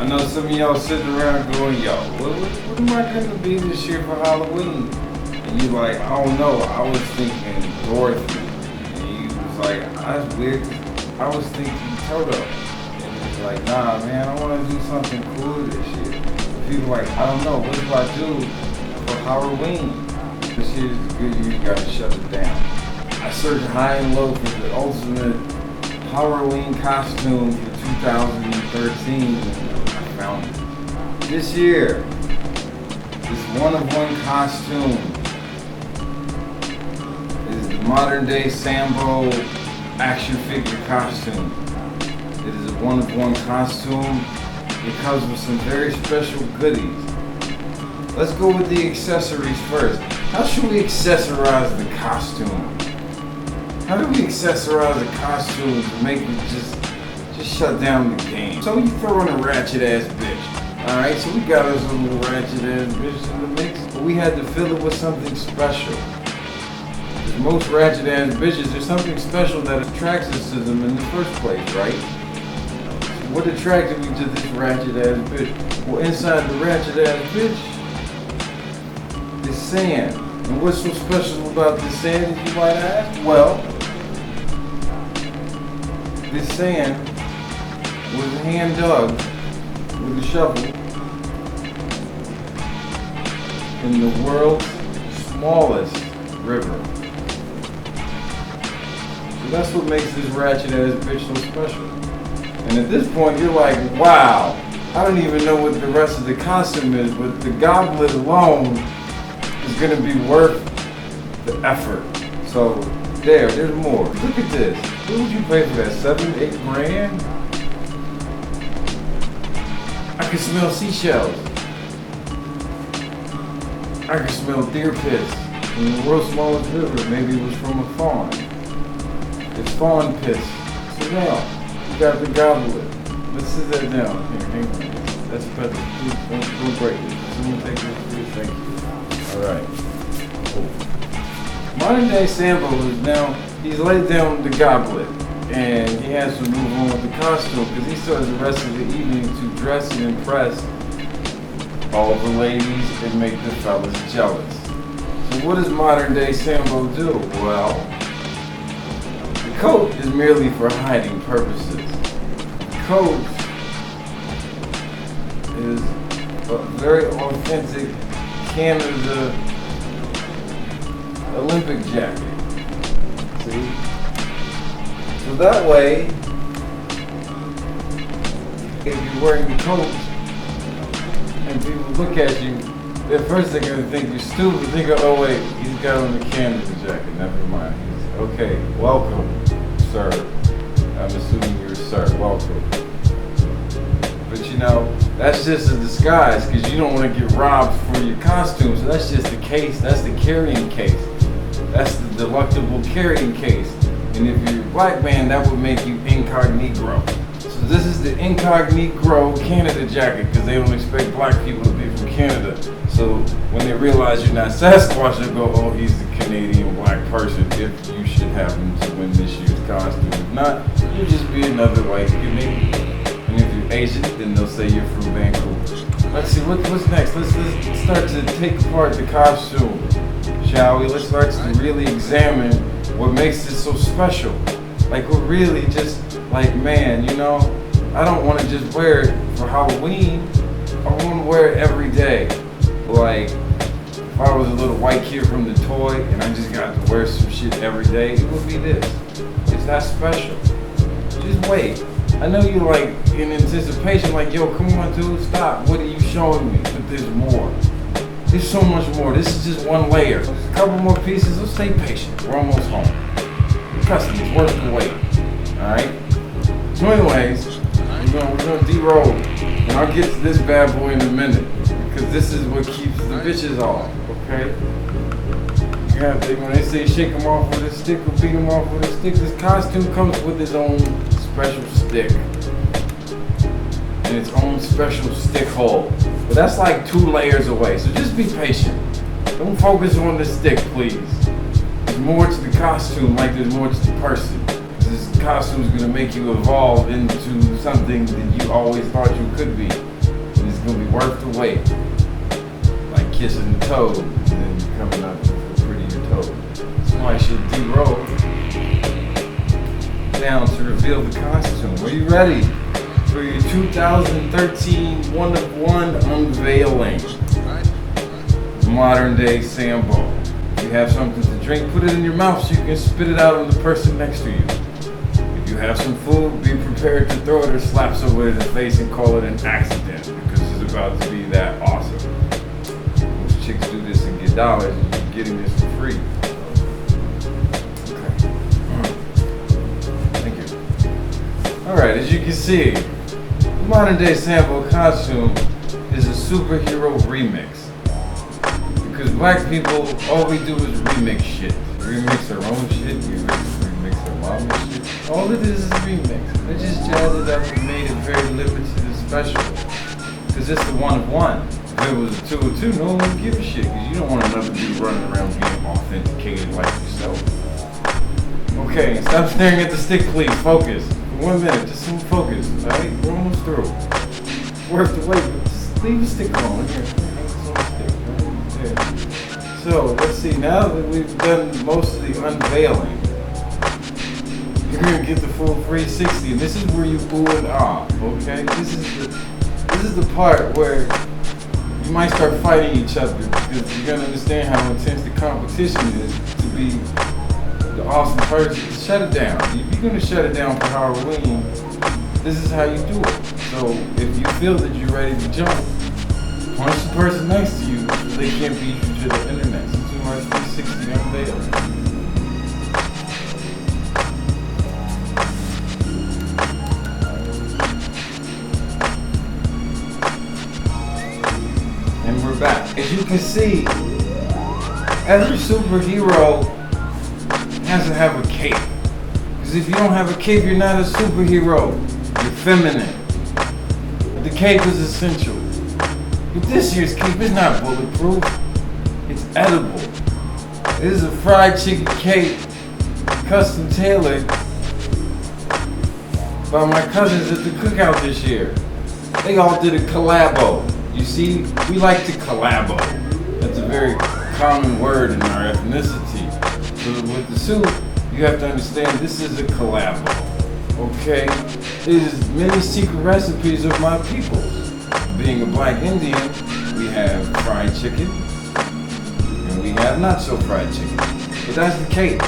I know some of y'all sitting around going, yo, what am I gonna be this year for Halloween? And you like, I don't know, I was thinking Dorothy. And you was like, that's weird. I was thinking Toto. And it's like, nah man, I wanna do something cool this year. People like, I don't know, what do I do for Halloween? This year's a good year, you gotta shut it down. I searched high and low for the ultimate Halloween costume for 2013 and I found it. This year, this one-of-one costume is the modern-day Sambo action figure costume. It is a one-of-one costume. It comes with some very special goodies. Let's go with the accessories first. How should we accessorize the costume? How do we accessorize the costume to make it just shut down the game? So you throw in a ratchet ass bitch. Alright, so we got us a little ratchet ass bitch in the mix, but we had to fill it with something special. Because most ratchet ass bitches, there's something special that attracts us to them in the first place, right? What attracted me to this ratchet ass bitch? Well, inside the ratchet ass bitch is sand. And what's so special about this sand, as you might ask? Well, this sand was hand dug with a shovel in the world's smallest river. So that's what makes this ratchet ass bitch so special. And at this point, you're like, wow, I don't even know what the rest of the costume is, but the goblet alone is gonna be worth the effort. So there's more. Look at this. What would you pay for that? 7, 8 grand? I can smell seashells. I can smell deer piss in the world's smallest river. Maybe it was from a fawn. It's fawn piss. So now, you got the goblet. Let's sit that down. Here, hang on. That's better. Don't break it. Someone take this, please. Thank you. Alright. Cool. Modern day Sambo is now, he's laid down the goblet and he has to move on with the costume because he starts the rest of the evening to dress and impress all the ladies and make the fellas jealous. So what does modern day Sambo do? Well, the coat is merely for hiding purposes. The coat is a very authentic Canada Olympic jacket. See? So that way, if you're wearing the coat and people look at you, at first they're going to think you're stupid. They go, oh wait, he's got on the Canada jacket. Never mind. Okay, welcome, sir. I'm assuming you're sir. Welcome. But you know, that's just a disguise because you don't want to get robbed for your costume. So that's just the case. That's the carrying case. That's the delectable carrying case. And if you're a black man, that would make you incognito. So this is the incognito Canada jacket because they don't expect black people to be from Canada. So when they realize you're not Sasquatch, they go, oh, he's a Canadian black person if you should happen to win this year's costume. If not, you'll just be another white Canadian. And if you're Asian, then they'll say you're from Vancouver. Let's see, what's next? Let's start to take apart the costume, shall we? Let's start to really examine what makes it so special. Like, we're really just like, man, you know, I don't want to just wear it for Halloween. I want to wear it every day. Like, if I was a little white kid from the toy and I just got to wear some shit every day, it would be this. It's that special. Just wait. I know you're like in anticipation, like, yo, come on, dude, stop. What are you showing me? But there's more. There's so much more. This is just one layer. There's a couple more pieces. Let's stay patient. We're almost home. The customer's worth the wait. Alright? So anyways, we're gonna de-roll. And I'll get to this bad boy in a minute. Because this is what keeps the bitches off. Okay? When they say shake them off with a stick or beat them off with a stick, this costume comes with its own special stick. And its own special stick hole. But that's like 2 layers away, so just be patient. Don't focus on the stick, please. There's more to the costume like there's more to the person. This costume is going to make you evolve into something that you always thought you could be. gonna be worth the wait. Like kissing the toad and then coming up with a prettier toad. Somebody should de-roll down to reveal the costume. Are you ready for your 2013 one-of-one unveiling? Modern day Sambo. If you have something to drink, put it in your mouth so you can spit it out on the person next to you. If you have some food, be prepared to throw it or slap someone in the face and call it an accident because it's about to be that awesome. Most chicks do this and get dollars and you're getting this for free. Okay. Thank you. Alright, as you can see, the modern day Sambo costume is a superhero remix. Because black people, all we do is remix shit. Remix our own shit, we remix our mama's shit. All it is remix. They just jazzed it up and made it very limited and special. Because it's the one-of-one. If it was a two-of-two, no one would give a shit. Because you don't want another dude running around being authenticated like yourself. Okay, stop staring at the stick, please. Focus. For 1 minute, just some focus. Alright, we're almost through. Worth the wait, but just leave the stick alone. Here, hang this on the stick. So, let's see, now that we've done most of the unveiling, you're going to get the full 360, and this is where you ooh and ah, okay? This is the part where you might start fighting each other, because you're going to understand how intense the competition is to be the awesome person. Shut it down. If you're going to shut it down for Halloween, this is how you do it. So, if you feel that you're ready to jump, punch the person next to you so they can't beat you to the internet. So 360 unveiled. And we're back. As you can see, every superhero has to have a cape. Because if you don't have a cape, you're not a superhero. You're feminine. The cape is essential. But this year's cape is not bulletproof. It's edible. This is a fried chicken cape, custom tailored by my cousins at the cookout this year. They all did a collabo. You see, we like to collabo. That's a very common word in our ethnicity. So with the suit, you have to understand this is a collabo. Okay? There's many secret recipes of my peoples. Being a black Indian, we have fried chicken, and we have not so fried chicken. But that's the cape.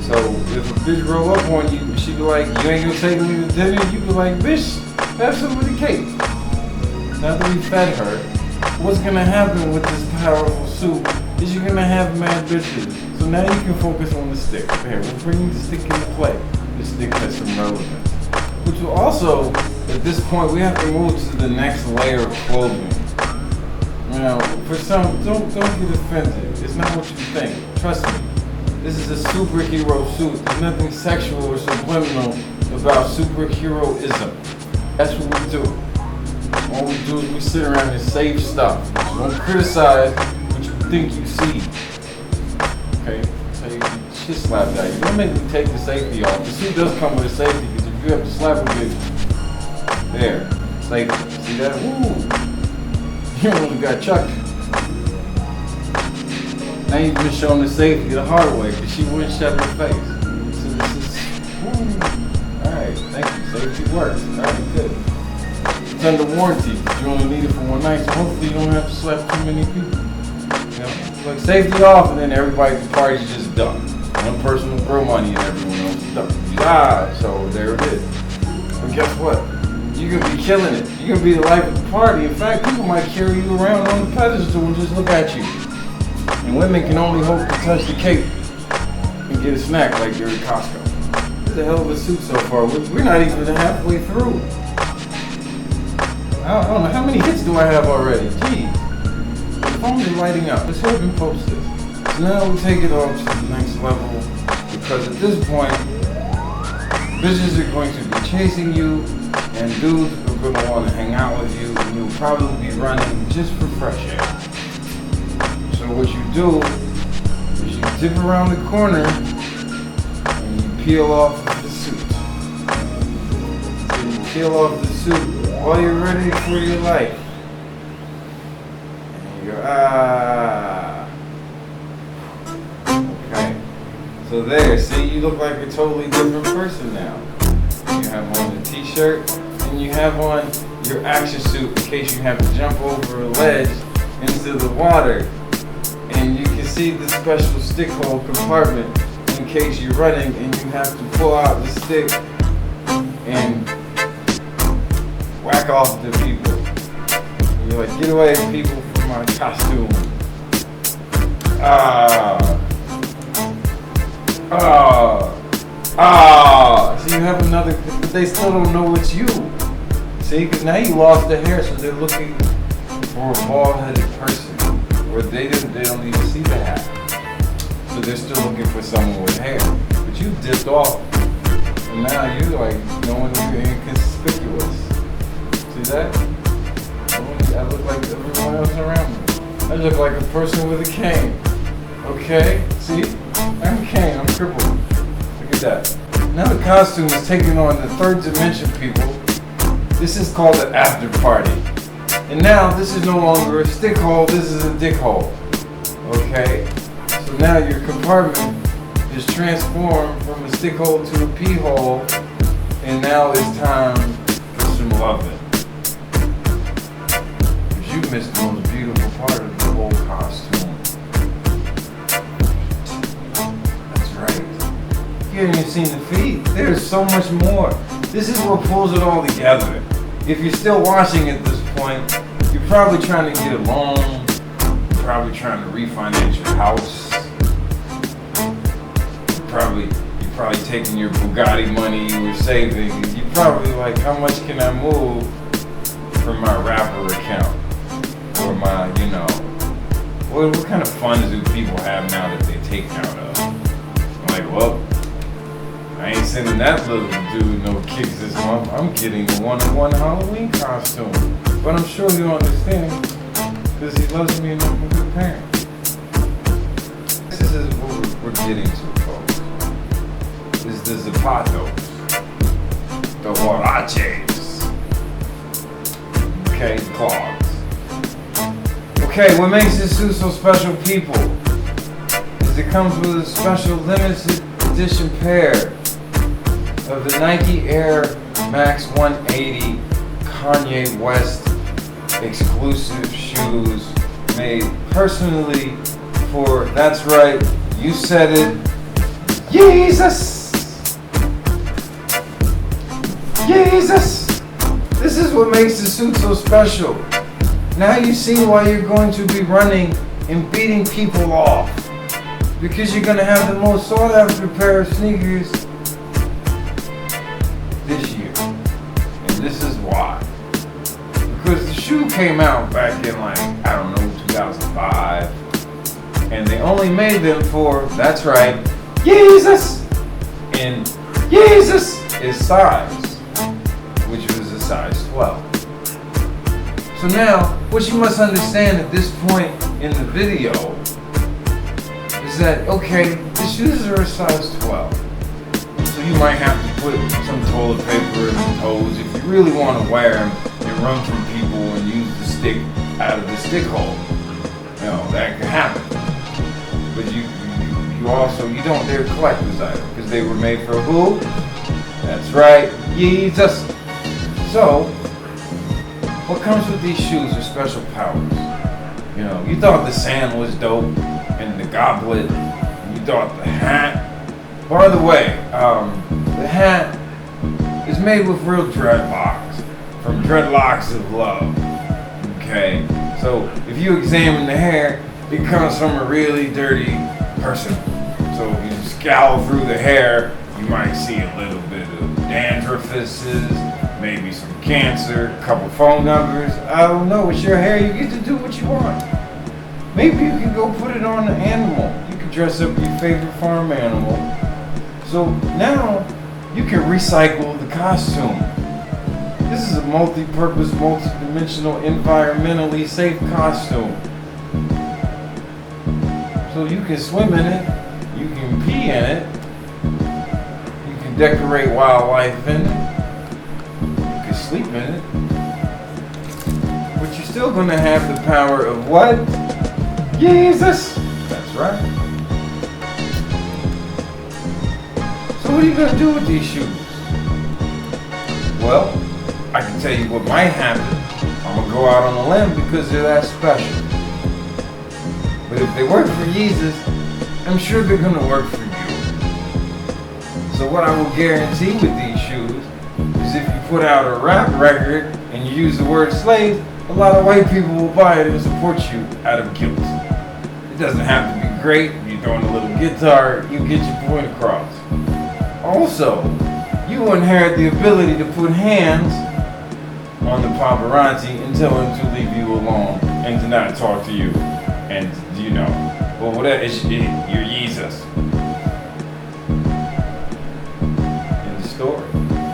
So if a bitch roll up on you, she be like, you ain't gonna take me to dinner, you be like, bitch, have some of the cape. Now that we fed her, what's gonna happen with this powerful soup is you're gonna have mad bitches. So now you can focus on the stick. Here, we're bringing the stick into play. The stick has some relevance. Which will also, at this point, we have to move to the next layer of clothing. Now, for some, don't get offended. It's not what you think. Trust me. This is a superhero suit. There's nothing sexual or subliminal about superheroism. That's what we do. All we do is we sit around and save stuff. So don't criticize what you think you see. Okay? So you shit slap that. You don't make me take the safety off. The suit does come with a safety. You have to slap a bitch. There. Safety. See that? Woo! You almost got chucked. Now you've been shown the safety the hard way because she wouldn't shut her face. So this is, woo! Alright, thank you. Safety works. Alright, good. It's under warranty. You only need it for one night, so hopefully you don't have to slap too many people. You know? Like safety off and then everybody at the party's just done. One person will throw money and everyone else is done. So there it is. But guess what? You're going to be killing it. You're going to be the life of the party. In fact, people might carry you around on the pedestal and just look at you. And women can only hope to touch the cape and get a snack like they're at Costco. It's a hell of a suit so far. We're not even halfway through. I don't know. How many hits do I have already? Jeez. The phones are lighting up. Let's hope and post this. So now we take it on to the next level. Because at this point, bitches are going to be chasing you, and dudes are going to want to hang out with you, and you'll probably be running just for fresh air. So what you do is you dip around the corner, and you peel off the suit. So you peel off the suit while you're ready for your life. there. See, you look like a totally different person now. You have on a t-shirt and you have on your action suit in case you have to jump over a ledge into the water. And you can see the special stick hole compartment in case you're running and you have to pull out the stick and whack off the people. And you're like, get away people from my costume. So you have another, but they still don't know it's you. See, because now you lost the hair, so they're looking for a bald-headed person. Or they don't even see the hat. So they're still looking for someone with hair. But you dipped off. And now you're like, no one, you're inconspicuous. See that? I look like everyone else around me. I look like a person with a cane. Okay? See? I'm a cane. I'm crippled. Look at that. Now the costume is taking on the third dimension, people. This is called an after party. And now this is no longer a stick hole, this is a dick hole. Okay? So now your compartment is transformed from a stick hole to a pee hole. And now it's time for some loving. Because you missed the most beautiful part of the whole costume. That's right. You haven't even seen the feet. There's so much more. This is what pulls it all together. If you're still watching at this point, you're probably trying to get a loan. You're probably trying to refinance your house. You're probably taking your Bugatti money you were saving. You're probably like, how much can I move from my rapper account? Or my, what kind of funds do people have now that they take out of? I'm like, well, I ain't sending that little dude no kicks this month. I'm getting the one-on-one Halloween costume. But I'm sure he'll understand because he loves me and I'm a good parent. This is what we're getting to, folks. Is the zapatos, the huaraches, okay, the clogs. Okay, what makes this suit so special, people, is it comes with a special limited edition pair of the Nike Air Max 180 Kanye West exclusive shoes made personally for, that's right, you said it, Jesus! Jesus! This is what makes the suit so special. Now you see why you're going to be running and beating people off. Because you're going to have the most sought after pair of sneakers this year. And this is why. Because the shoe came out back in 2005. And they only made them for, that's right, Jesus! And Jesus is size, which was a size 12. So now, what you must understand at this point in the video is that, okay, the shoes are a size 12. So you might have to put some toilet paper in the toes if you really want to wear them and run from people and use the stick out of the stick hole. That could happen. But you don't dare collect this item because they were made for who? That's right, Jesus. So, what comes with these shoes are special powers. You thought the sand was dope and the goblet, and you thought the hat. By the way, the hat is made with real dreadlocks, from dreadlocks of love. Okay, so if you examine the hair, it comes from a really dirty person. So if you scowl through the hair, you might see a little bit of dandruffuses, maybe some cancer, a couple phone numbers. I don't know. It's your hair. You get to do what you want. Maybe you can go put it on an animal. You can dress up your favorite farm animal. So now you can recycle the costume. This is a multi-purpose, multi-dimensional, environmentally safe costume. So you can swim in it. You can pee in it. You can decorate wildlife in it. You can sleep in it. But you're still going to have the power of what? Jesus! That's right. what are you gonna do with these shoes? Well, I can tell you what might happen. I'm gonna go out on a limb because they're that special. But if they work for Jesus, I'm sure they're gonna work for you. So what I will guarantee with these shoes is if you put out a rap record and you use the word slave, a lot of white people will buy it and support you out of guilt. It doesn't have to be great. You're throwing a little guitar, you get your point across. Also, you inherit the ability to put hands on the paparazzi and tell them to leave you alone and to not talk to you. And you know, well, whatever, you're Jesus. In the story,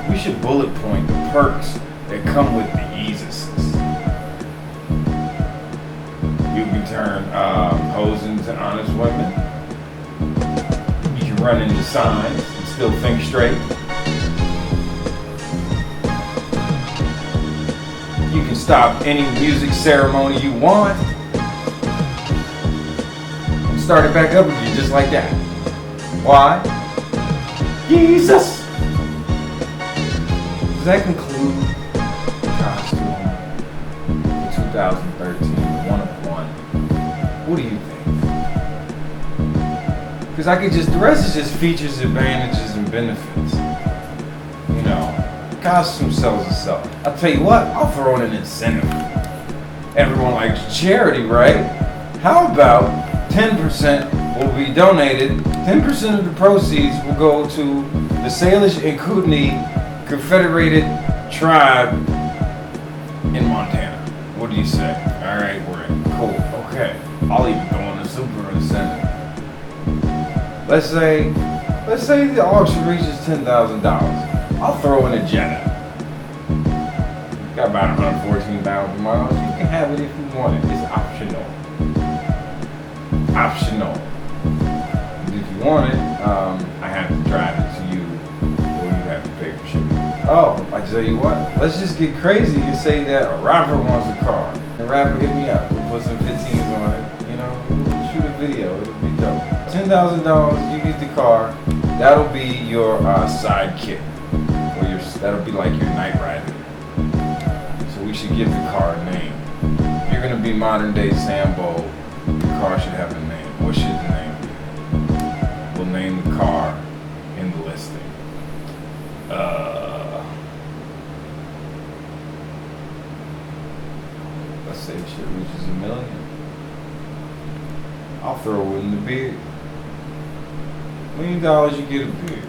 we should bullet point the perks that come with the Yeezuses. You can turn hoes into honest women. You can run into signs and still think straight. You can stop any music ceremony you want and start it back up again just like that. Why? Jesus! Does that conclude costume for 2013, one of one? What do you think? Because the rest is just features, advantages, and benefits. You know, costume sells itself. I'll tell you what, I'll throw in an incentive. Everyone likes charity, right? How about 10% will be donated, 10% of the proceeds will go to the Salish and Kootenai Confederated Tribe in Montana. What do you say? Alright, we're in. Cool. Okay. I'll even go on a super incentive. Let's say the auction reaches $10,000. I'll throw in a Jetta. Got about 114,000 miles. You can have it if you want it. It's optional. Optional. If you want it, I have to drive it to you, or you have to pay for shipping. Oh, I tell you what, let's just get crazy and say that a rapper wants a car. The rapper hit me up. We'll put some 15s on it. You know, we'll shoot a video. It'll be dope. $10,000, you get the car. That'll be your sidekick. That'll be like your night rider. So we should give the car a name. If you're gonna be modern day Sambo, the car should have a name. What should the name be? We'll name the car in the listing. Let's say shit reaches $1 million. I'll throw in the beard. $1 million, you get a beard.